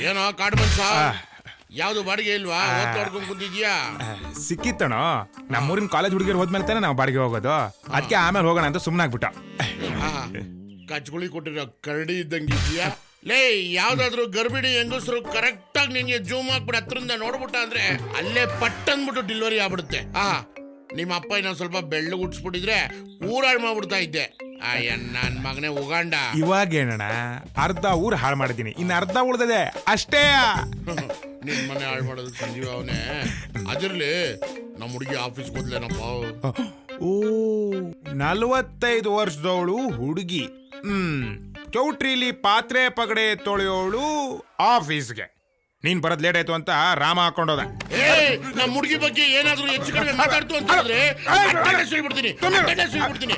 ಏನೋ ಕಾಡು ಮನ್ಸ ಯಾವ್ದು ಬಾಡಿಗೆ ಇಲ್ವಾ ಓದ್ಕೊಂಡ್ ಕೂತಿದ್ಯಾ? ಸಿಕ್ಕಿತ್ತಣ. ನಮ್ಮೂರಿನ ಕಾಲೇಜ್ ಹುಡುಗಿರು ಹೋದ್ಮೇಲೆ ತಾನೆ ನಾವು ಬಾಡಿಗೆ ಹೋಗೋದು. ಅದಕ್ಕೆ ಆಮೇಲೆ ಹೋಗೋಣ ಅಂತ ಸುಮ್ಮನಾಗ್ಬಿಟ್ಟ. ಕಚ್ಗುಳಿ ಕೊಟ್ಟಿರೋ ಕರಡಿ ಇದ್ದಂಗಿದ್ಯಾ? ಲೇ, ಯಾವ್ದಾದ್ರು ಗರ್ಭಿಣಿ ಹೆಂಗಸರು ಕರೆಕ್ಟ್ ಆಗಿ ನಿನ್ಗೆ ಜೂಮ್ ಹಾಕ್ಬಿಟ್ಟು ಹತ್ರದಿಂದ ನೋಡ್ಬಿಟ್ಟ ಅಂದ್ರೆ ಅಲ್ಲೇ ಪಟ್ ಅಂದ್ಬಿಟ್ಟು ಡೆಲಿವರಿ ಆಗ್ಬಿಡುತ್ತೆ. ನಿಮ್ಮ ಅಪ್ಪ ಇನ್ನೊಂದ್ ಸ್ವಲ್ಪ ಬೆಳ್ಳು ಉಡ್ಸ್ಬಿಟ್ಟಿದ್ರೆ ಊರಾಳ್ ಮಾಡ್ಬಿಡ್ತಾ ಇದ್ದೆ. ನನ್ ಮಗನೇ ಉಗಾಂಡ. ಇವಾಗೇನಣ್ಣ, ಅರ್ಧ ಊರ್ ಹಾಳು ಮಾಡಿದೀನಿ, ಇನ್ನು ಅರ್ಧ ಉಳ್ದದೆ ಅಷ್ಟೇ. ನಿನ್ ಮನೆ ಹಾಳು ಮಾಡೋದು ಸಂಜೀವ ಅವನೇ. ಅದಿರ್ಲಿ, ನಮ್ಮ ಹುಡುಗಿ ಆಫೀಸ್ಗೆ ಹೋದ್ಲೇನಪ್ಪ? ಓ, 45 ವರ್ಷದವಳು ಹುಡುಗಿ. ಚೌಟ್ರಿಲಿ ಪಾತ್ರೆ ಪಗಡೆ ತೊಳೆಯೋಳು ಆಫೀಸ್ಗೆ. ನೀನ್ ಬರೋದ್ ಲೇಟ್ ಆಯ್ತು ಅಂತ ರಾಮ ಹಾಕೊಂಡೋದ. ನಮ್ಮ ಹುಡುಗಿ ಬಗ್ಗೆ ಏನಾದ್ರು ಹೆಚ್ಚು ಕಡಿಮೆ ಮಾತಾಡ್ತು ಅಂತ ಹೇಳಿದ್ರೆ ಅಟೆಂಡೆನ್ಸ್ ಹೇಳ್ಬಿಡ್ತೀನಿ.